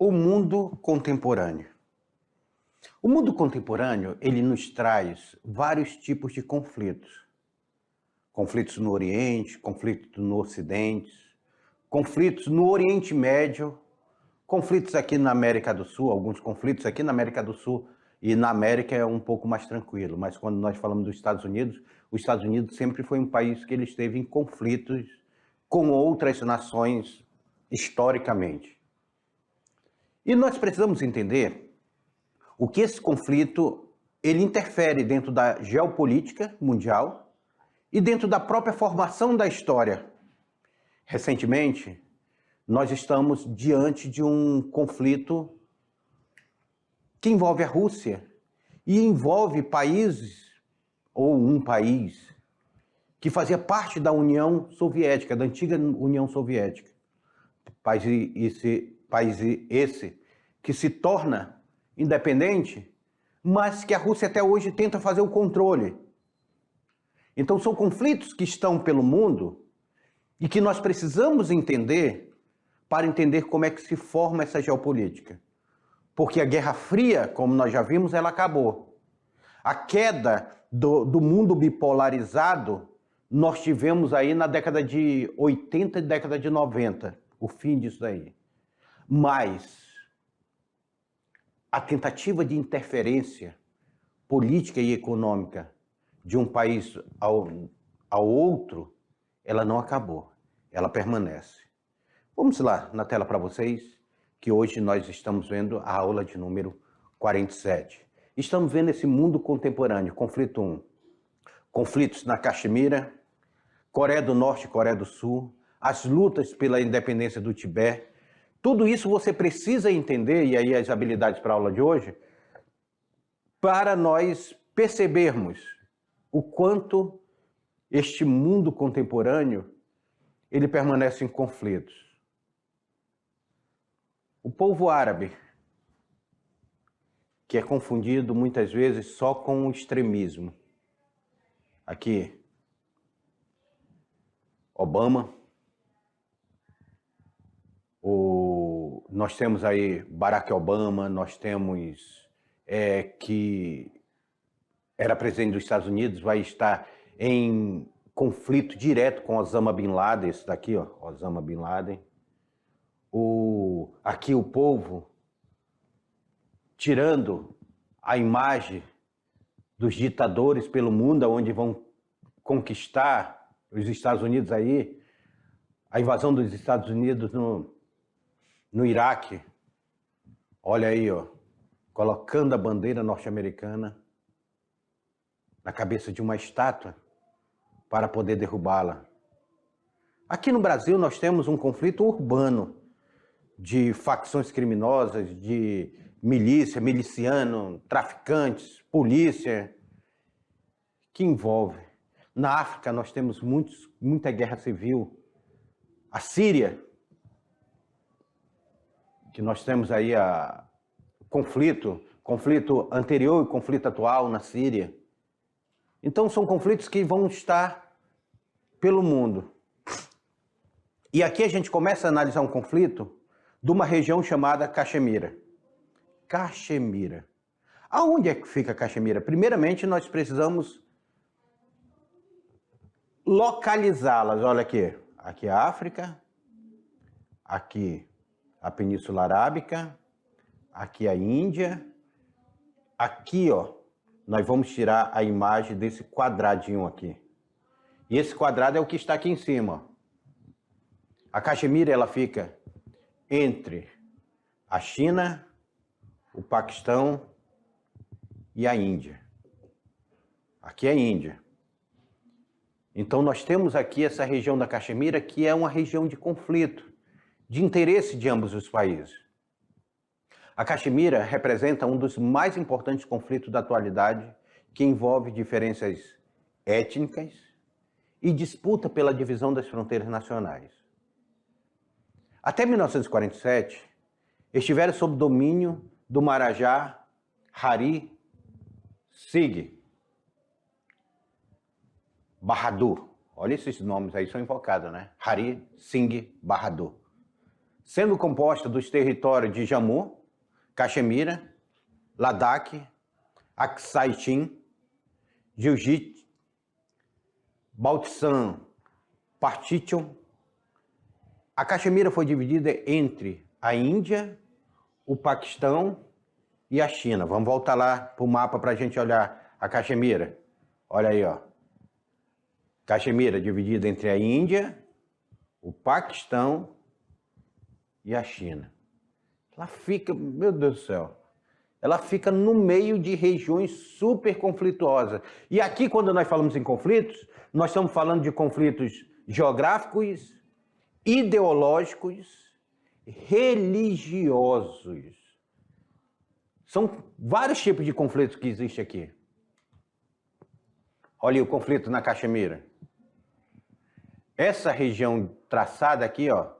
O mundo contemporâneo. O mundo contemporâneo, ele nos traz vários tipos de conflitos. Conflitos no Oriente, conflitos no Ocidente, conflitos no Oriente Médio, conflitos aqui na América do Sul, alguns conflitos aqui na América do Sul, e na América é um pouco mais tranquilo, mas quando nós falamos dos Estados Unidos, os Estados Unidos sempre foi um país que ele esteve em conflitos com outras nações historicamente. E nós precisamos entender o que esse conflito ele interfere dentro da geopolítica mundial e dentro da própria formação da história. Recentemente, nós estamos diante de um conflito que envolve a Rússia e envolve países, ou um país, que fazia parte da União Soviética, da antiga União Soviética. País esse que se torna independente, mas que a Rússia até hoje tenta fazer o controle. Então são conflitos que estão pelo mundo e que nós precisamos entender para entender como é que se forma essa geopolítica. Porque a Guerra Fria, como nós já vimos, ela acabou. A queda do mundo bipolarizado, nós tivemos aí na década de 80 e década de 90, o fim disso daí. Mas a tentativa de interferência política e econômica de um país ao outro, ela não acabou, ela permanece. Vamos lá na tela para vocês, que hoje nós estamos vendo a aula de número 47. Estamos vendo esse mundo contemporâneo, conflito 1. Conflitos na Caxemira, Coreia do Norte e Coreia do Sul, as lutas pela independência do Tibete. Tudo isso você precisa entender, e aí as habilidades para a aula de hoje, para nós percebermos o quanto este mundo contemporâneo ele permanece em conflitos. O povo árabe, que é confundido muitas vezes só com o extremismo. Aqui, Obama. Nós temos aí Barack Obama, nós temos que era presidente dos Estados Unidos, vai estar em conflito direto com Osama Bin Laden, esse daqui, ó, Osama Bin Laden. Aqui o povo tirando a imagem dos ditadores pelo mundo, onde vão conquistar os Estados Unidos aí, a invasão dos Estados Unidos no Iraque. Olha aí, ó, colocando a bandeira norte-americana na cabeça de uma estátua para poder derrubá-la. Aqui no Brasil nós temos um conflito urbano de facções criminosas, de milícia, miliciano, traficantes, polícia, que envolve. Na África nós temos muita guerra civil. A Síria, que nós temos aí conflito anterior e conflito atual na Síria. Então são conflitos que vão estar pelo mundo. E aqui a gente começa a analisar um conflito de uma região chamada Caxemira. Caxemira. Aonde é que fica Caxemira? Primeiramente nós precisamos localizá-las. Olha aqui. Aqui a África, aqui a Península Arábica, aqui a Índia, aqui, ó, nós vamos tirar a imagem desse quadradinho aqui. E esse quadrado é o que está aqui em cima. A Caxemira, ela fica entre a China, o Paquistão e a Índia. Aqui é a Índia. Então nós temos aqui essa região da Caxemira, que é uma região de conflito, de interesse de ambos os países. A Caxemira representa um dos mais importantes conflitos da atualidade, que envolve diferenças étnicas e disputa pela divisão das fronteiras nacionais. Até 1947, estiveram sob domínio do Maharaja Hari Singh Bahadur. Olha esses nomes aí, são invocados, né? Hari Singh Bahadur. sendo composta dos territórios de Jammu, Caxemira, Ladakh, Aksai Chin, Gilgit, Baltistan, Partition. A Caxemira foi dividida entre a Índia, o Paquistão e a China. Vamos voltar lá para o mapa para a gente olhar a Caxemira. Olha aí, ó. Caxemira dividida entre a Índia, o Paquistão e a China. Ela fica, meu Deus do céu, ela fica no meio de regiões super conflituosas. E aqui, quando nós falamos em conflitos, nós estamos falando de conflitos geográficos, ideológicos, religiosos. São vários tipos de conflitos que existem aqui. Olha aí o conflito na Caxemira. Essa região traçada aqui, ó,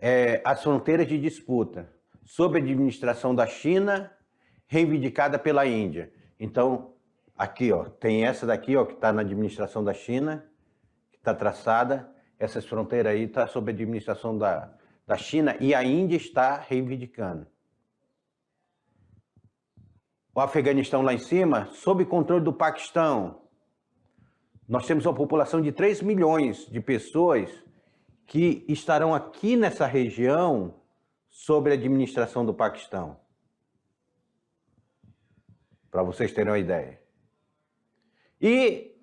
é as fronteiras de disputa, sob a administração da China, reivindicada pela Índia. Então, aqui, ó, tem essa daqui, ó, que está na administração da China, que está traçada. Essas fronteiras aí estão sob a administração da China e a Índia está reivindicando. O Afeganistão lá em cima, sob controle do Paquistão. Nós temos uma população de 3 milhões de pessoas que estarão aqui nessa região sob a administração do Paquistão. Para vocês terem uma ideia. E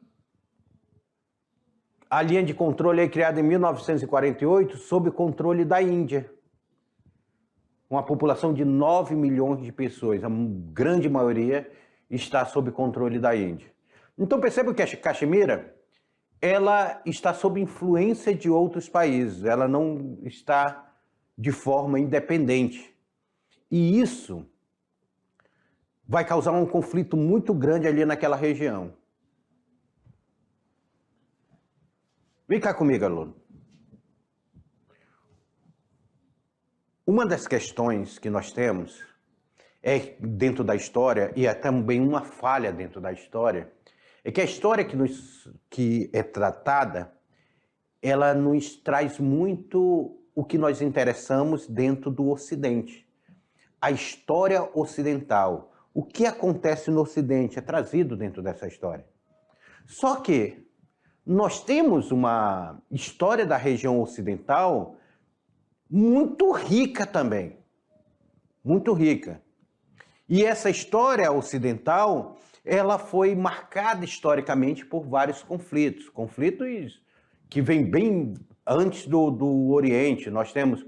a linha de controle é criada em 1948 sob controle da Índia. Uma população de 9 milhões de pessoas, a grande maioria está sob controle da Índia. Então perceba que a Caxemira, ela está sob influência de outros países, ela não está de forma independente. E isso vai causar um conflito muito grande ali naquela região. Vem cá comigo, aluno. Uma das questões que nós temos é dentro da história, e é também uma falha dentro da história, é que a história que é tratada, ela nos traz muito o que nós interessamos dentro do Ocidente. A história ocidental. O que acontece no Ocidente é trazido dentro dessa história. Só que nós temos uma história da região ocidental muito rica também. Muito rica. E essa história ocidental, ela foi marcada historicamente por vários conflitos. Conflitos que vêm bem antes do Oriente. Nós temos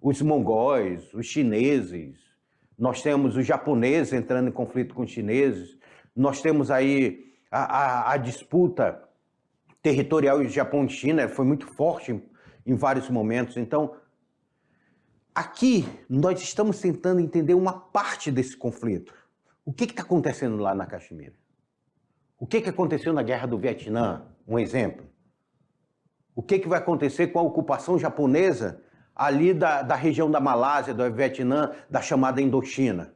os mongóis, os chineses, nós temos os japoneses entrando em conflito com os chineses, nós temos aí a disputa territorial entre Japão e China, foi muito forte em vários momentos. Então, aqui nós estamos tentando entender uma parte desse conflito. O que está acontecendo lá na Caxemira? O que aconteceu na Guerra do Vietnã? Um exemplo. O que vai acontecer com a ocupação japonesa ali da região da Malásia, do Vietnã, da chamada Indochina?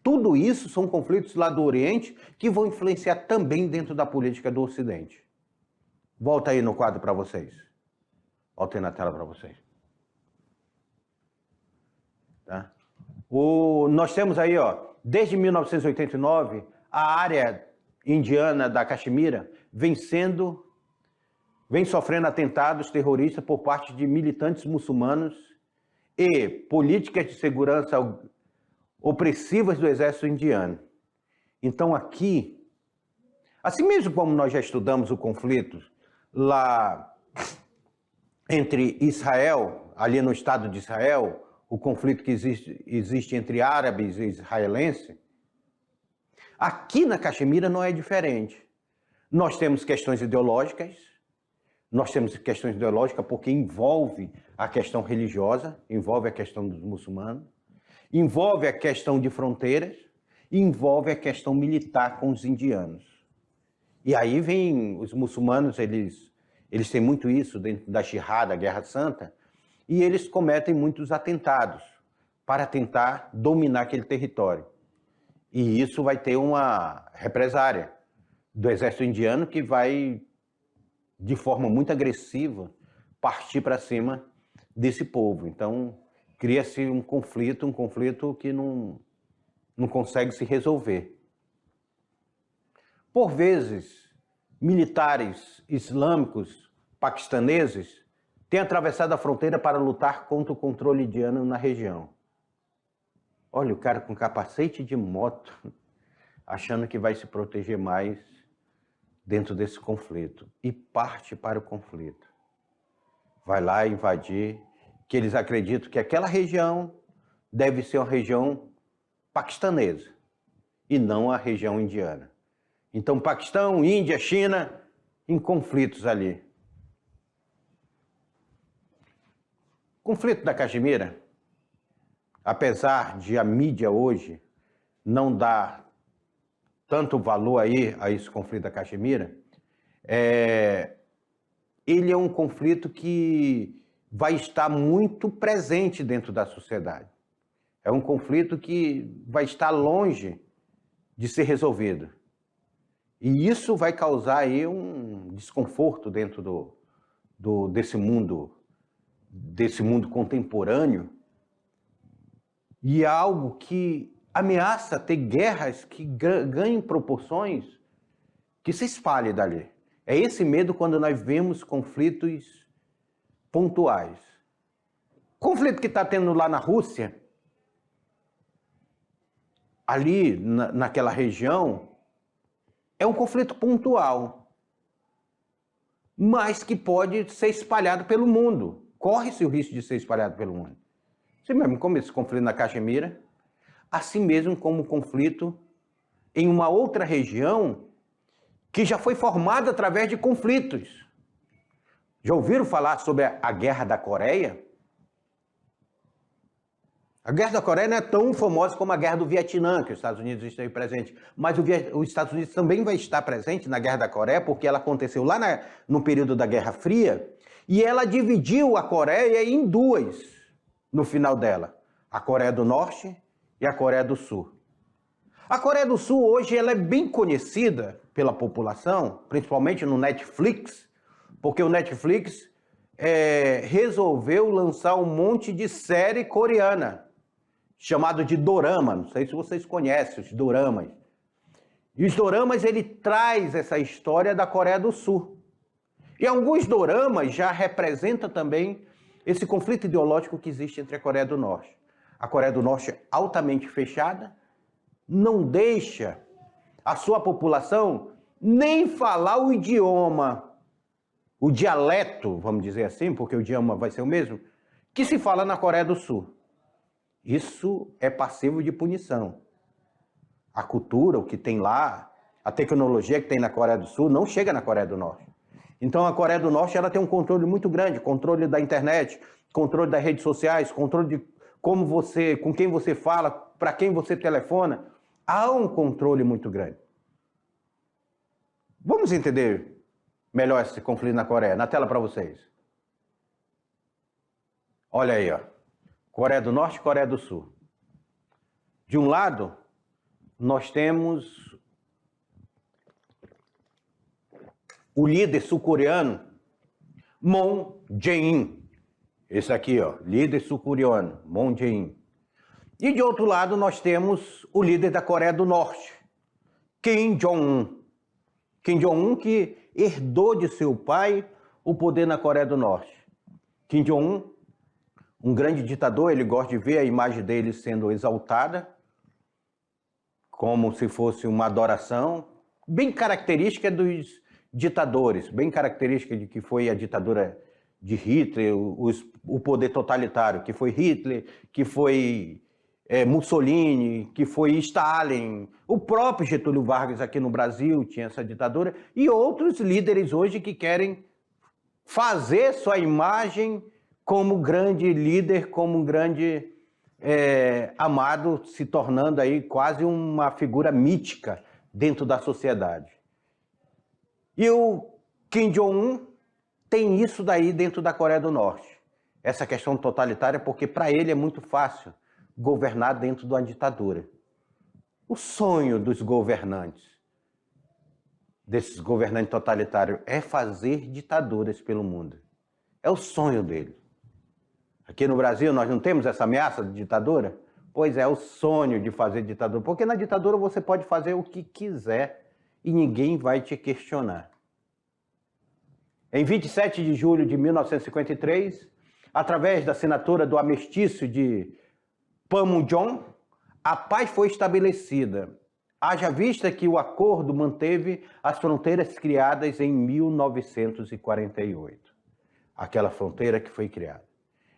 Tudo isso são conflitos lá do Oriente que vão influenciar também dentro da política do Ocidente. Volta aí no quadro para vocês. Volta aí na tela para vocês. Tá? Nós temos aí, ó, desde 1989, a área indiana da Caxemira vem sofrendo atentados terroristas por parte de militantes muçulmanos e políticas de segurança opressivas do exército indiano. Então aqui, assim mesmo como nós já estudamos o conflito lá entre Israel, ali no Estado de Israel, o conflito que existe entre árabes e israelenses, aqui na Caxemira não é diferente. Nós temos questões ideológicas, porque envolve a questão religiosa, envolve a questão dos muçulmanos, envolve a questão de fronteiras, e envolve a questão militar com os indianos. E aí vem os muçulmanos, eles têm muito isso dentro da Jihad, a Guerra Santa, e eles cometem muitos atentados para tentar dominar aquele território. E isso vai ter uma represária do exército indiano que vai, de forma muito agressiva, partir para cima desse povo. Então, cria-se um conflito que não consegue se resolver. Por vezes, militares islâmicos paquistaneses têm atravessado a fronteira para lutar contra o controle indiano na região. Olha, o cara com capacete de moto, achando que vai se proteger mais dentro desse conflito, e parte para o conflito. Vai lá invadir, que eles acreditam que aquela região deve ser uma região paquistanesa e não a região indiana. Então, Paquistão, Índia, China, em conflitos ali. Conflito da Caxemira, apesar de a mídia hoje não dar tanto valor aí a esse conflito da Caxemira, ele é um conflito que vai estar muito presente dentro da sociedade. É um conflito que vai estar longe de ser resolvido. E isso vai causar aí um desconforto dentro desse mundo contemporâneo, e é algo que ameaça ter guerras que ganhem proporções que se espalhem dali. É esse medo quando nós vemos conflitos pontuais. O conflito que está tendo lá na Rússia, ali naquela região, é um conflito pontual, mas que pode ser espalhado pelo mundo. Corre-se o risco de ser espalhado pelo mundo. Assim mesmo como esse conflito na Caxemira, assim mesmo como o conflito em uma outra região que já foi formada através de conflitos. Já ouviram falar sobre a Guerra da Coreia? A Guerra da Coreia não é tão famosa como a Guerra do Vietnã, que os Estados Unidos esteve presente, mas os Estados Unidos também vai estar presente na Guerra da Coreia, porque ela aconteceu lá no período da Guerra Fria, e ela dividiu a Coreia em duas no final dela, a Coreia do Norte e a Coreia do Sul. A Coreia do Sul hoje ela é bem conhecida pela população, principalmente no Netflix, porque o Netflix resolveu lançar um monte de série coreana, chamado de dorama. Não sei se vocês conhecem os doramas. E os doramas, ele traz essa história da Coreia do Sul. E alguns doramas já representam também esse conflito ideológico que existe entre a Coreia do Norte. A Coreia do Norte é altamente fechada, não deixa a sua população nem falar o idioma, o dialeto, vamos dizer assim, porque o idioma vai ser o mesmo, que se fala na Coreia do Sul. Isso é passivo de punição. A cultura, o que tem lá, a tecnologia que tem na Coreia do Sul não chega na Coreia do Norte. Então a Coreia do Norte ela tem um controle muito grande, controle da internet, controle das redes sociais, controle de com quem você fala, para quem você telefona. Há um controle muito grande. Vamos entender melhor esse conflito na Coreia. Na tela para vocês. Olha aí, ó. Coreia do Norte e Coreia do Sul. De um lado, nós temos o líder sul-coreano Moon Jae-in. Esse aqui, ó, líder sul-coreano, Moon Jae-in. E de outro lado, nós temos o líder da Coreia do Norte, Kim Jong-un. Kim Jong-un que herdou de seu pai o poder na Coreia do Norte. Kim Jong-un, um grande ditador, ele gosta de ver a imagem dele sendo exaltada, como se fosse uma adoração, bem característica dos ditadores, bem característica de que foi a ditadura de Hitler, o poder totalitário, que foi Hitler, que foi Mussolini, que foi Stalin, o próprio Getúlio Vargas aqui no Brasil tinha essa ditadura, e outros líderes hoje que querem fazer sua imagem como grande líder, como um grande amado, se tornando aí quase uma figura mítica dentro da sociedade. E o Kim Jong-un tem isso daí dentro da Coreia do Norte, essa questão totalitária, porque para ele é muito fácil governar dentro de uma ditadura. O sonho dos governantes, desses governantes totalitários, é fazer ditaduras pelo mundo. É o sonho dele. Aqui no Brasil nós não temos essa ameaça de ditadura? Pois é, o sonho de fazer ditadura, porque na ditadura você pode fazer o que quiser e ninguém vai te questionar. Em 27 de julho de 1953, através da assinatura do armistício de Panmunjom, a paz foi estabelecida, haja vista que o acordo manteve as fronteiras criadas em 1948, aquela fronteira que foi criada.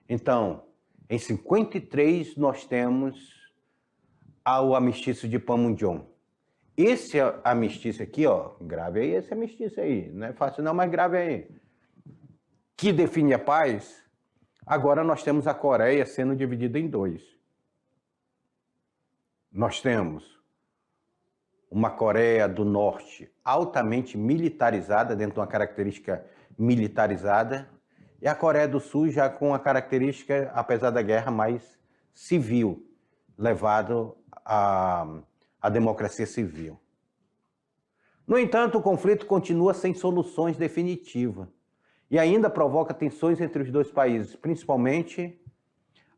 Então, em 53 nós temos o armistício de Panmunjom. Esse armistício aqui, ó, grave aí esse armistício aí, não é fácil não, mas grave aí, que define a paz. Agora nós temos a Coreia sendo dividida em dois. Nós temos uma Coreia do Norte altamente militarizada, dentro de uma característica militarizada, e a Coreia do Sul já com a característica, apesar da guerra, mais civil, levado à democracia civil. No entanto, o conflito continua sem soluções definitivas e ainda provoca tensões entre os dois países, principalmente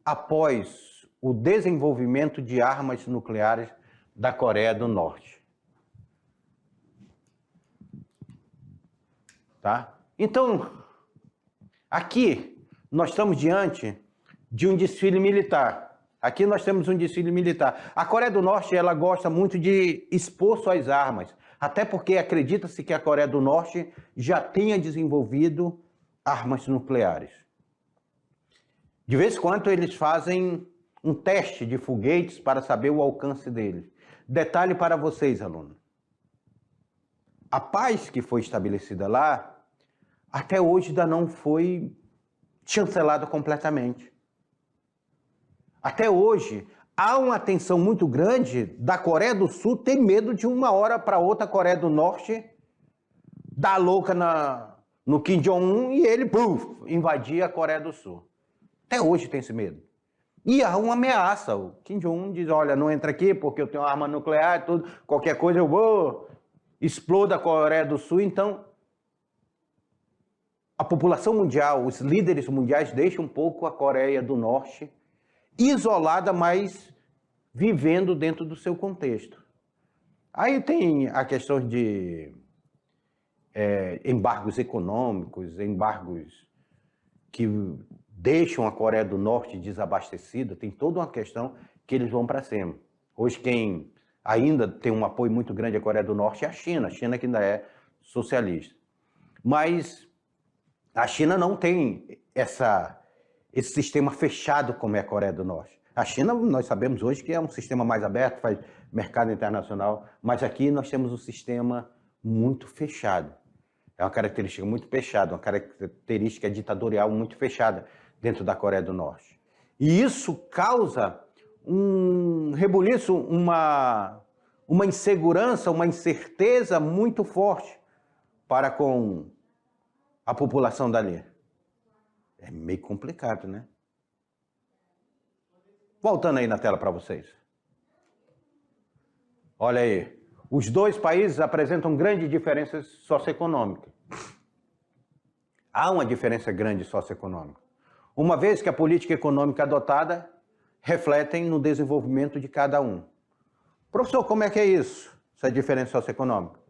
após o desenvolvimento de armas nucleares da Coreia do Norte. Tá? Então, aqui nós estamos diante de um desfile militar. Aqui nós temos um desfile militar. A Coreia do Norte, ela gosta muito de expor suas armas, até porque acredita-se que a Coreia do Norte já tenha desenvolvido armas nucleares. De vez em quando eles fazem um teste de foguetes para saber o alcance deles. Detalhe para vocês, alunos. A paz que foi estabelecida lá, até hoje ainda não foi chancelada completamente. Até hoje, há uma tensão muito grande da Coreia do Sul ter medo de uma hora para outra a Coreia do Norte dar louca no Kim Jong-un e ele invadir a Coreia do Sul. Até hoje tem esse medo. E há uma ameaça. O Kim Jong-un diz, olha, não entra aqui porque eu tenho arma nuclear e tudo, qualquer coisa eu vou explodir a Coreia do Sul. Então, a população mundial, os líderes mundiais deixam um pouco a Coreia do Norte isolada, mas vivendo dentro do seu contexto. Aí tem a questão de embargos econômicos, embargos que deixam a Coreia do Norte desabastecida, tem toda uma questão que eles vão para cima. Hoje quem ainda tem um apoio muito grande à Coreia do Norte é a China que ainda é socialista. Mas a China não tem esse sistema fechado como é a Coreia do Norte. A China, nós sabemos hoje que é um sistema mais aberto, faz mercado internacional, mas aqui nós temos um sistema muito fechado. É uma característica muito fechada, uma característica ditatorial muito fechada dentro da Coreia do Norte. E isso causa um rebuliço, uma insegurança, uma incerteza muito forte para com a população dali. É meio complicado, né? Voltando aí na tela para vocês. Olha aí. Os dois países apresentam grandes diferenças socioeconômicas. Há uma diferença grande socioeconômica. Uma vez que a política econômica adotada refletem no desenvolvimento de cada um. Professor, como é que é isso? Essa diferença socioeconômica?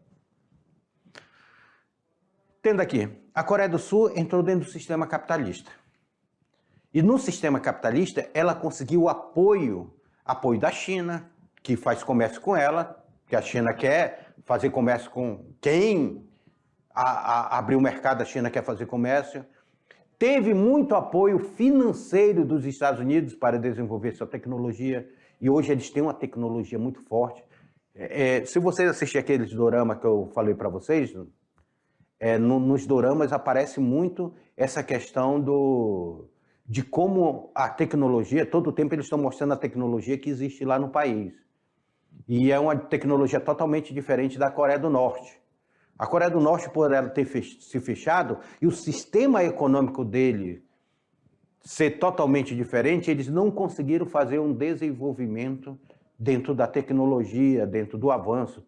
Tendo aqui, a Coreia do Sul entrou dentro do sistema capitalista. E no sistema capitalista, ela conseguiu o apoio da China, que faz comércio com ela, que a China quer fazer comércio com quem abrir o mercado, a China quer fazer comércio. Teve muito apoio financeiro dos Estados Unidos para desenvolver sua tecnologia, e hoje eles têm uma tecnologia muito forte. Se vocês assistirem aqueles doramas que eu falei para vocês, nos doramas aparece muito essa questão de como a tecnologia, todo o tempo eles estão mostrando a tecnologia que existe lá no país. E é uma tecnologia totalmente diferente da Coreia do Norte. A Coreia do Norte, por ela ter se fechado, e o sistema econômico dele ser totalmente diferente, eles não conseguiram fazer um desenvolvimento dentro da tecnologia, dentro do avanço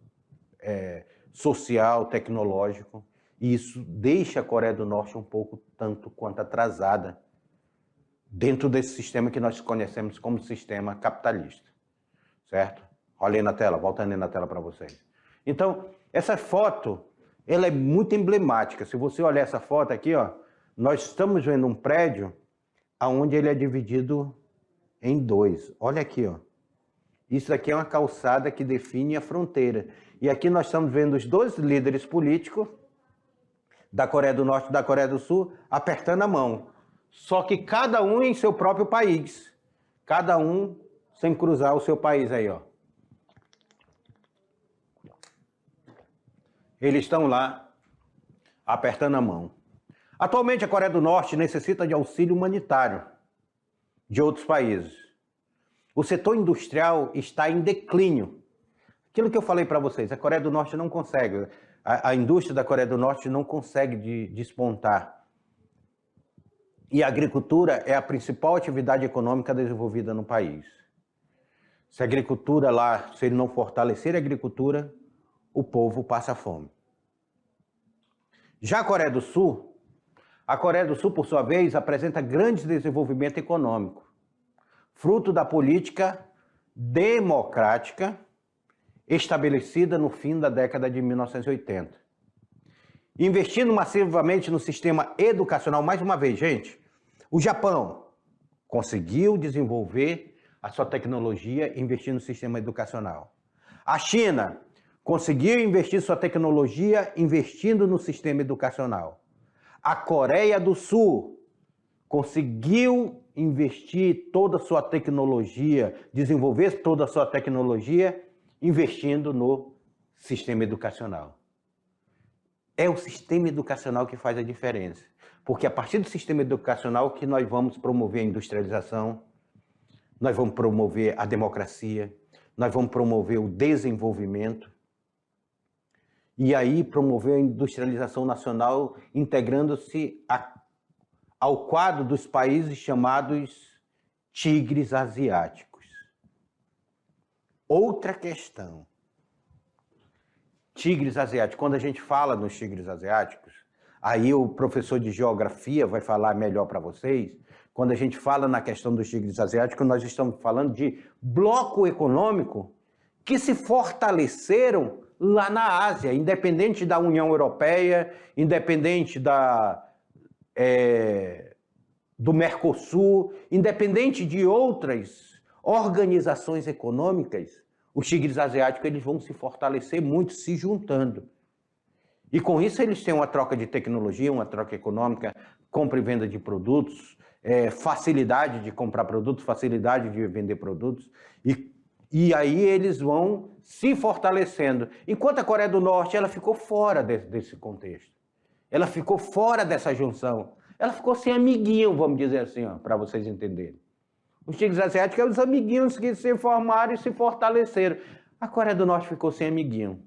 social, tecnológico. E isso deixa a Coreia do Norte um pouco tanto quanto atrasada dentro desse sistema que nós conhecemos como sistema capitalista, certo? Olha aí na tela, voltando aí na tela para vocês. Então, essa foto, ela é muito emblemática. Se você olhar essa foto aqui, ó, nós estamos vendo um prédio onde ele é dividido em dois. Olha aqui, ó. Isso aqui é uma calçada que define a fronteira. E aqui nós estamos vendo os dois líderes políticos da Coreia do Norte e da Coreia do Sul apertando a mão. Só que cada um em seu próprio país. Cada um sem cruzar o seu país aí, ó. Eles estão lá apertando a mão. Atualmente a Coreia do Norte necessita de auxílio humanitário de outros países. O setor industrial está em declínio. Aquilo que eu falei para vocês, a Coreia do Norte não consegue, a indústria da Coreia do Norte não consegue despontar. E a agricultura é a principal atividade econômica desenvolvida no país. Se a agricultura lá, se ele não fortalecer a agricultura, o povo passa fome. Já a Coreia do Sul, por sua vez, apresenta grande desenvolvimento econômico, fruto da política democrática estabelecida no fim da década de 1980. Investindo massivamente no sistema educacional, mais uma vez, gente, o Japão conseguiu desenvolver a sua tecnologia investindo no sistema educacional. A China conseguiu investir sua tecnologia investindo no sistema educacional. A Coreia do Sul conseguiu investir toda a sua tecnologia, desenvolver toda a sua tecnologia investindo no sistema educacional. É o sistema educacional que faz a diferença, porque a partir do sistema educacional que nós vamos promover a industrialização, nós vamos promover a democracia, nós vamos promover o desenvolvimento e aí promover a industrialização nacional integrando-se ao quadro dos países chamados tigres asiáticos. Outra questão. Tigres asiáticos. Quando a gente fala nos tigres asiáticos, aí o professor de geografia vai falar melhor para vocês. Quando a gente fala na questão dos tigres asiáticos, nós estamos falando de bloco econômico que se fortaleceram lá na Ásia, independente da União Europeia, independente do Mercosul, independente de outras organizações econômicas, os tigres asiáticos eles vão se fortalecer muito, se juntando. E com isso eles têm uma troca de tecnologia, uma troca econômica, compra e venda de produtos, facilidade de comprar produtos, facilidade de vender produtos, e aí eles vão se fortalecendo. Enquanto a Coreia do Norte ela ficou fora desse contexto. Ela ficou fora dessa junção. Ela ficou sem amiguinho, vamos dizer assim, para vocês entenderem. Os tigres asiáticos são os amiguinhos que se formaram e se fortaleceram. A Coreia do Norte ficou sem amiguinho.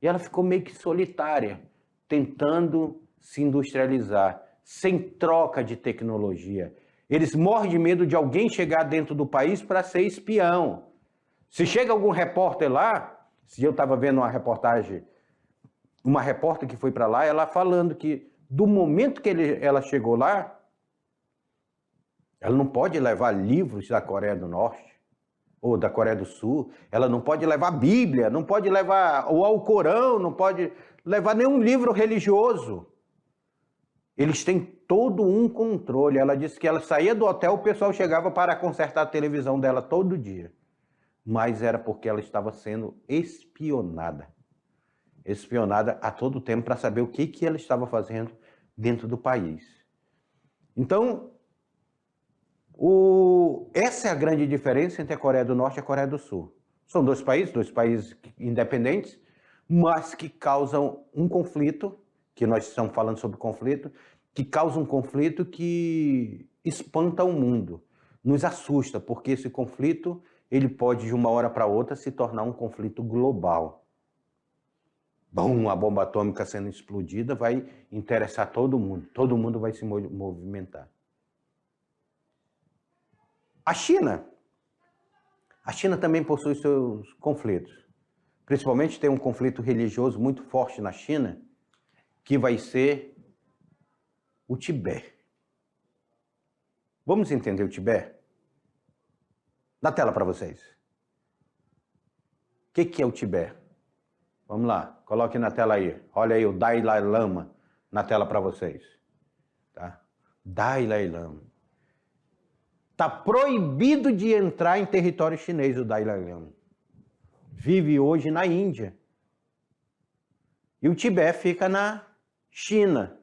E ela ficou meio que solitária, tentando se industrializar, sem troca de tecnologia. Eles morrem de medo de alguém chegar dentro do país para ser espião. Se chega algum repórter lá, se eu estava vendo uma reportagem, uma repórter que foi para lá, ela falando que do momento que ela chegou lá, ela não pode levar livros da Coreia do Norte ou da Coreia do Sul, ela não pode levar Bíblia, não pode levar o Alcorão, não pode levar nenhum livro religioso. Eles têm todo um controle. Ela disse que ela saía do hotel, o pessoal chegava para consertar a televisão dela todo dia. Mas era porque ela estava sendo espionada. Espionada a todo tempo para saber o que ela estava fazendo dentro do país. Então, essa é a grande diferença entre a Coreia do Norte e a Coreia do Sul. São dois países independentes, mas que causam um conflito, que nós estamos falando sobre conflito, que causa um conflito que espanta o mundo, nos assusta, porque esse conflito ele pode de uma hora para outra se tornar um conflito global. Bom, a bomba atômica sendo explodida vai interessar todo mundo vai se movimentar. A China também possui seus conflitos. Principalmente tem um conflito religioso muito forte na China, que vai ser o Tibete. Vamos entender o Tibete? Na tela para vocês. O que é o Tibete? Vamos lá, coloque na tela aí. Olha aí o Dalai Lama na tela para vocês. Tá? Dalai Lama. Está proibido de entrar em território chinês o Dalai Lama. Vive hoje na Índia. E o Tibete fica na China.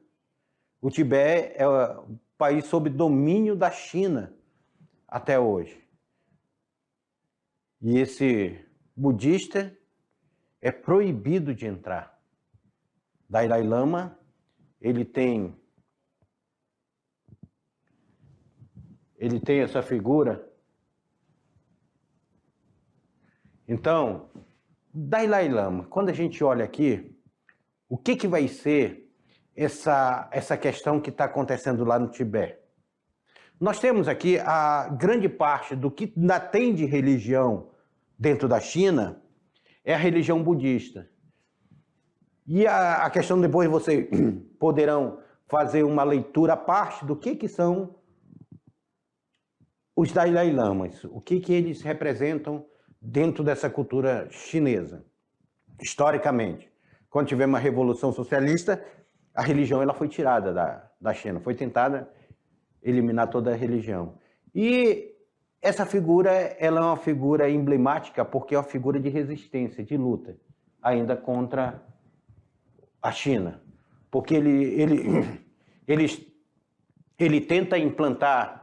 O Tibete é o país sob domínio da China até hoje. E esse budista é proibido de entrar. Dalai Lama, ele tem essa figura. Então, Dalai Lama, quando a gente olha aqui, o que vai ser essa questão que está acontecendo lá no Tibete? Nós temos aqui a grande parte do que ainda tem de religião dentro da China é a religião budista. E a questão, depois vocês poderão fazer uma leitura à parte do que são os Dalai Lamas, o que eles representam dentro dessa cultura chinesa, historicamente. Quando tiver uma revolução socialista, a religião ela foi tirada da China, foi tentada eliminar toda a religião. E essa figura ela é uma figura emblemática porque é uma figura de resistência, de luta, ainda contra a China. Porque ele tenta implantar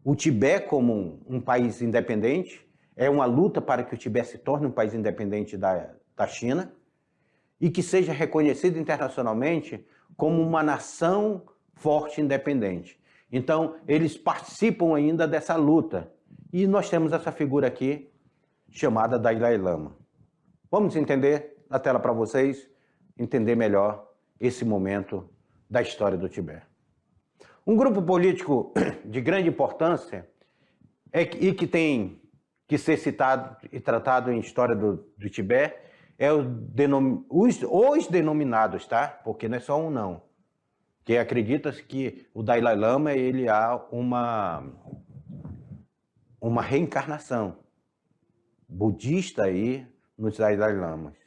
o Tibete como um país independente, é uma luta para que o Tibete se torne um país independente da China e que seja reconhecido internacionalmente como uma nação forte e independente. Então, eles participam ainda dessa luta. E nós temos essa figura aqui, chamada Dalai Lama. Vamos entender na tela para vocês, entender melhor esse momento da história do Tibete. Um grupo político de grande importância e que tem que ser citado e tratado em história do Tibete é os denominados, tá? Porque não é só um não. Que acredita-se que o Dalai Lama ele há uma reencarnação budista aí nos Dalai Lamas,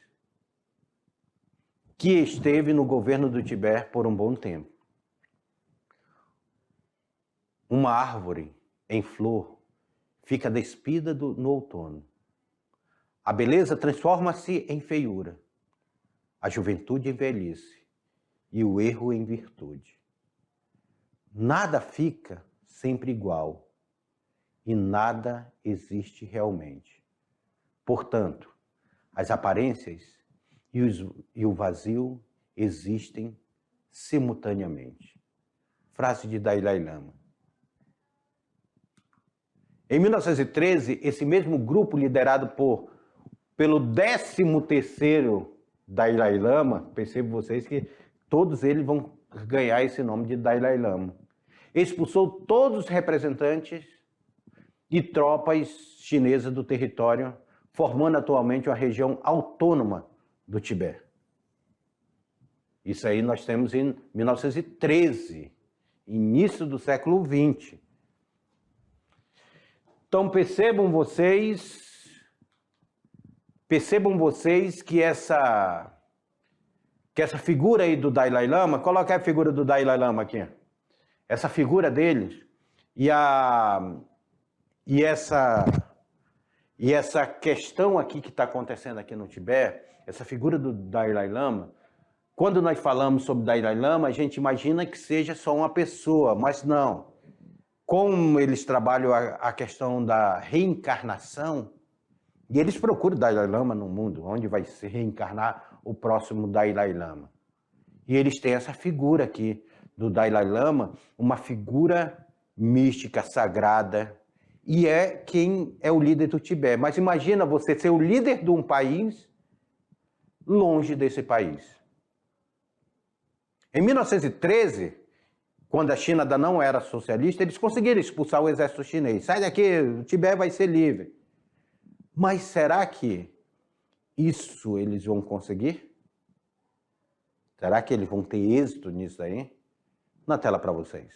que esteve no governo do Tibete por um bom tempo. Uma árvore em flor fica despida no outono. A beleza transforma-se em feiura, a juventude em velhice e o erro em virtude. Nada fica sempre igual e nada existe realmente. Portanto, as aparências e o vazio existem simultaneamente. Frase de Dalai Lama. Em 1913, esse mesmo grupo liderado pelo 13º Dalai Lama, percebam vocês que todos eles vão ganhar esse nome de Dalai Lama, expulsou todos os representantes e tropas chinesas do território, formando atualmente uma região autônoma do Tibete. Isso aí nós temos em 1913, início do século XX. Então percebam vocês que essa figura aí do Dalai Lama, coloca a figura do Dalai Lama aqui. Essa figura deles e essa questão aqui que está acontecendo aqui no Tibete, essa figura do Dalai Lama, quando nós falamos sobre Dalai Lama, a gente imagina que seja só uma pessoa, mas não. Como eles trabalham a questão da reencarnação, e eles procuram o Dalai Lama no mundo, onde vai se reencarnar o próximo Dalai Lama. E eles têm essa figura aqui do Dalai Lama, uma figura mística, sagrada, e é quem é o líder do Tibete. Mas imagina você ser o líder de um país longe desse país. Em 1913, quando a China ainda não era socialista, eles conseguiram expulsar o exército chinês. Sai daqui, o Tibete vai ser livre. Mas será que isso eles vão conseguir? Será que eles vão ter êxito nisso aí? Na tela para vocês.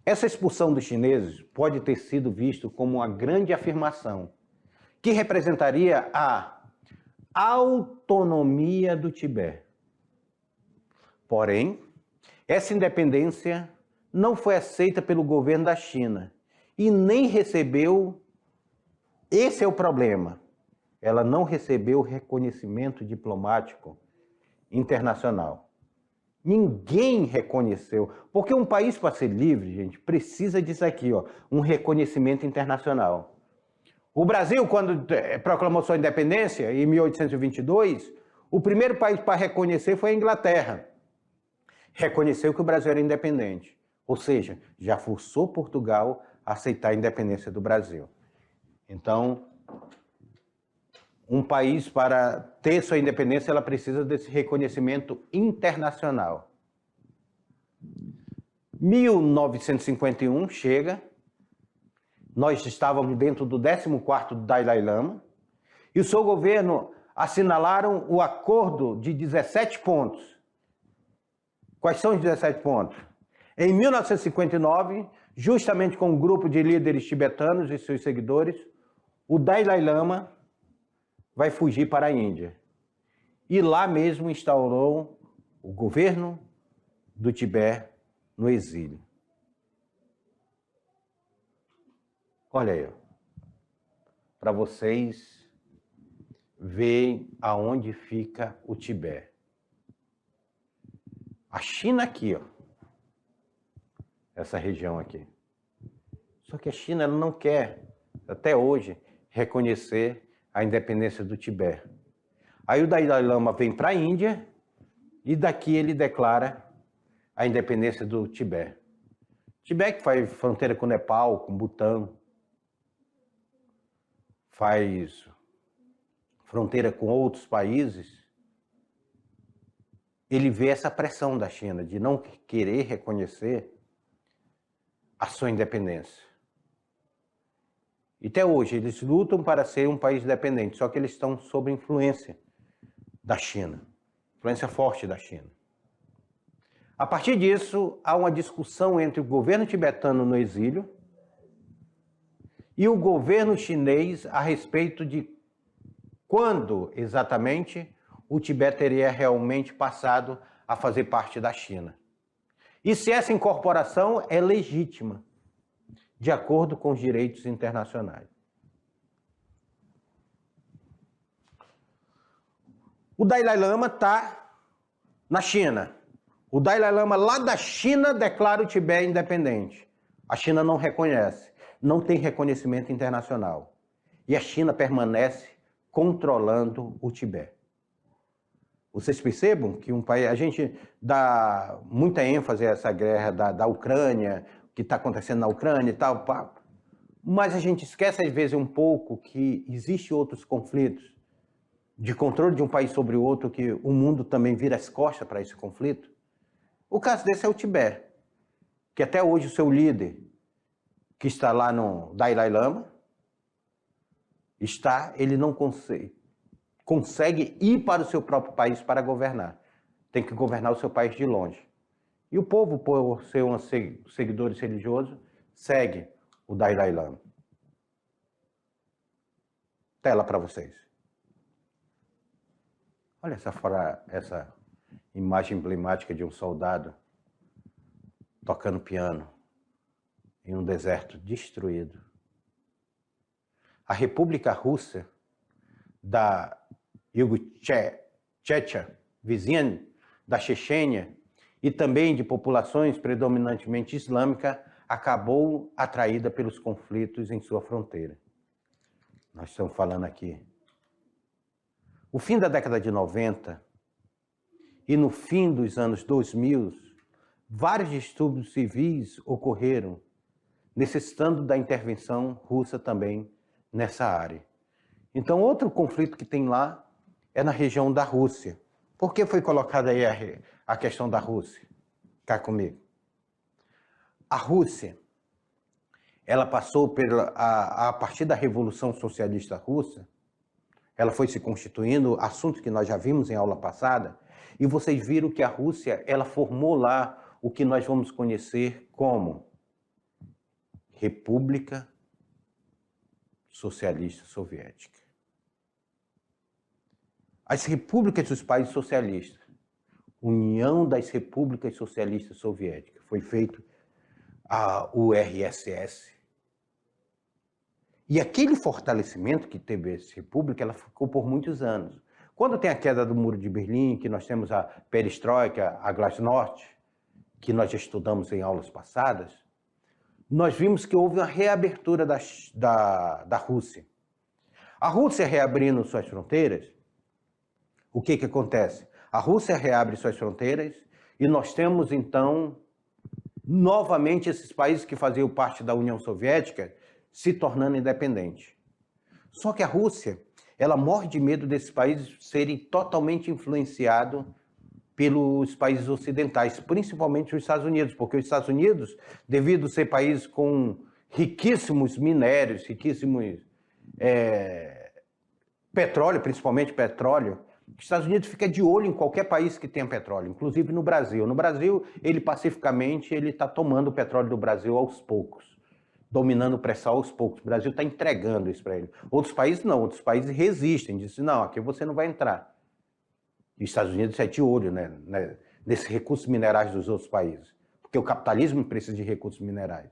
Essa expulsão dos chineses pode ter sido visto como uma grande afirmação que representaria a autonomia do Tibete. Porém, essa independência não foi aceita pelo governo da China e nem recebeu, esse é o problema, ela não recebeu reconhecimento diplomático internacional. Ninguém reconheceu, porque um país para ser livre, gente, precisa disso aqui, ó, um reconhecimento internacional. O Brasil, quando proclamou sua independência, em 1822, o primeiro país para reconhecer foi a Inglaterra. Reconheceu que o Brasil era independente, ou seja, já forçou Portugal a aceitar a independência do Brasil. Então, um país, para ter sua independência, ela precisa desse reconhecimento internacional. 1951 chega, nós estávamos dentro do 14º Dalai Lama, e o seu governo assinalaram o acordo de 17 pontos. Quais são os 17 pontos? Em 1959, justamente com um grupo de líderes tibetanos e seus seguidores, o Dalai Lama vai fugir para a Índia. E lá mesmo instaurou o governo do Tibete no exílio. Olha aí, para vocês verem aonde fica o Tibete. A China aqui, ó, essa região aqui. Só que a China ela não quer, até hoje, reconhecer a independência do Tibete. Aí o Dalai Lama vem para a Índia e daqui ele declara a independência do Tibete. Tibete que faz fronteira com o Nepal, com o Butão, faz fronteira com outros países. Ele vê essa pressão da China de não querer reconhecer a sua independência. E até hoje eles lutam para ser um país independente, só que eles estão sob influência da China, influência forte da China. A partir disso, há uma discussão entre o governo tibetano no exílio e o governo chinês a respeito de quando exatamente o Tibete teria realmente passado a fazer parte da China. E se essa incorporação é legítima, de acordo com os direitos internacionais. O Dalai Lama está na China. O Dalai Lama lá da China declara o Tibete independente. A China não reconhece, não tem reconhecimento internacional. E a China permanece controlando o Tibete. Vocês percebam que um país, a gente dá muita ênfase a essa guerra da Ucrânia, que está acontecendo na Ucrânia e tal, mas a gente esquece às vezes um pouco que existem outros conflitos de controle de um país sobre o outro, que o mundo também vira as costas para esse conflito. O caso desse é o Tibete, que até hoje o seu líder, que está lá no Dalai Lama, ele não consegue ir para o seu próprio país para governar. Tem que governar o seu país de longe. E o povo, por ser um seguidores religiosos, segue o Dalai Lama. Tela para vocês. Olha essa imagem emblemática de um soldado tocando piano em um deserto destruído. A República Russa da Ingushétia, vizinha da Chechênia, e também de populações predominantemente islâmicas, acabou atraída pelos conflitos em sua fronteira. Nós estamos falando aqui. O fim da década de 90 e no fim dos anos 2000, vários distúrbios civis ocorreram, necessitando da intervenção russa também nessa área. Então, outro conflito que tem lá é na região da Rússia. Por que foi colocada aí a questão da Rússia? Cá comigo. A Rússia, ela passou a partir da Revolução Socialista Russa, ela foi se constituindo, assunto que nós já vimos em aula passada, e vocês viram que a Rússia, ela formou lá o que nós vamos conhecer como República Socialista Soviética. As repúblicas dos países socialistas, União das Repúblicas Socialistas Soviéticas, foi feito a URSS. E aquele fortalecimento que teve essa república, ela ficou por muitos anos. Quando tem a queda do Muro de Berlim, que nós temos a perestroika, a glasnost, que nós já estudamos em aulas passadas, nós vimos que houve uma reabertura da Rússia. A Rússia reabrindo suas fronteiras, o que acontece? A Rússia reabre suas fronteiras e nós temos, então, novamente esses países que faziam parte da União Soviética se tornando independentes. Só que a Rússia, ela morre de medo desses países serem totalmente influenciados pelos países ocidentais, principalmente os Estados Unidos, porque os Estados Unidos, devido a ser países com riquíssimos minérios, riquíssimos petróleo, principalmente petróleo, os Estados Unidos fica de olho em qualquer país que tenha petróleo, inclusive no Brasil. No Brasil, ele pacificamente está tomando o petróleo do Brasil aos poucos, dominando o pré-sal aos poucos. O Brasil está entregando isso para ele. Outros países não, outros países resistem, dizem, não, aqui você não vai entrar. E os Estados Unidos é de olho, né, nesses recursos minerais dos outros países, porque o capitalismo precisa de recursos minerais.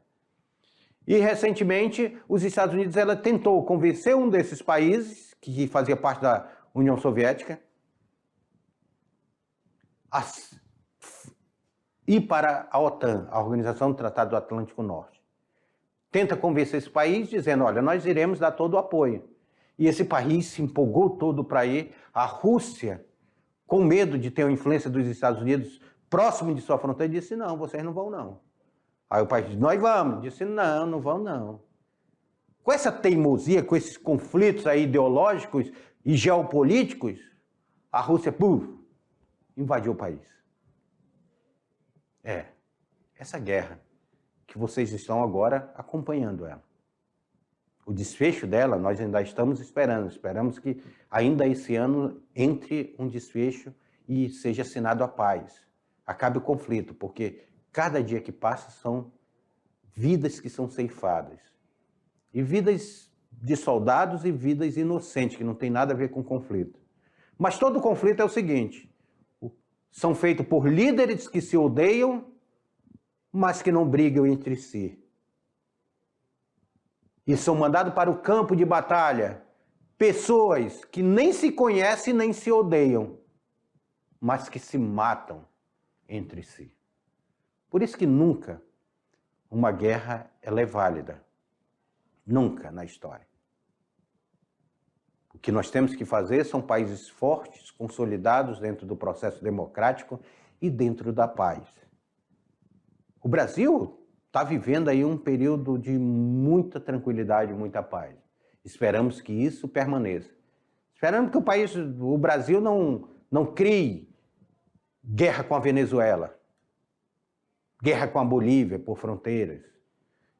E, recentemente, os Estados Unidos ela tentou convencer um desses países, que fazia parte da União Soviética, a ir para a OTAN, a Organização do Tratado do Atlântico Norte. Tenta convencer esse país dizendo, olha, nós iremos dar todo o apoio. E esse país se empolgou todo para ir. A Rússia, com medo de ter a influência dos Estados Unidos próximo de sua fronteira, disse, não, vocês não vão não. Aí o país disse, nós vamos. Disse, não, não vão não. Com essa teimosia, com esses conflitos aí ideológicos e geopolíticos, a Rússia, invadiu o país. Essa guerra que vocês estão agora acompanhando ela. O desfecho dela, nós ainda estamos esperando. Esperamos que ainda esse ano entre um desfecho e seja assinado a paz. Acabe o conflito, porque cada dia que passa são vidas que são ceifadas. E vidas de soldados e vidas inocentes, que não tem nada a ver com conflito. Mas todo conflito é o seguinte, são feitos por líderes que se odeiam, mas que não brigam entre si. E são mandados para o campo de batalha pessoas que nem se conhecem nem se odeiam, mas que se matam entre si. Por isso que nunca uma guerra ela é válida. Nunca na história. O que nós temos que fazer são países fortes, consolidados dentro do processo democrático e dentro da paz. O Brasil está vivendo aí um período de muita tranquilidade, muita paz. Esperamos que isso permaneça. Esperamos que o Brasil não crie guerra com a Venezuela, guerra com a Bolívia por fronteiras,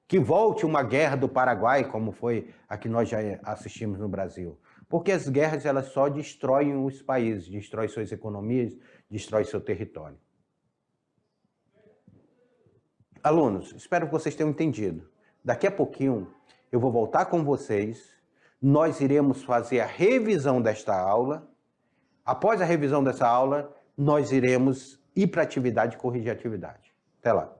que volte uma guerra do Paraguai, como foi a que nós já assistimos no Brasil. Porque as guerras elas só destroem os países, destroem suas economias, destroem seu território. Alunos, espero que vocês tenham entendido. Daqui a pouquinho eu vou voltar com vocês, nós iremos fazer a revisão desta aula. Após a revisão dessa aula, nós iremos ir para a atividade e corrigir a atividade. Até lá.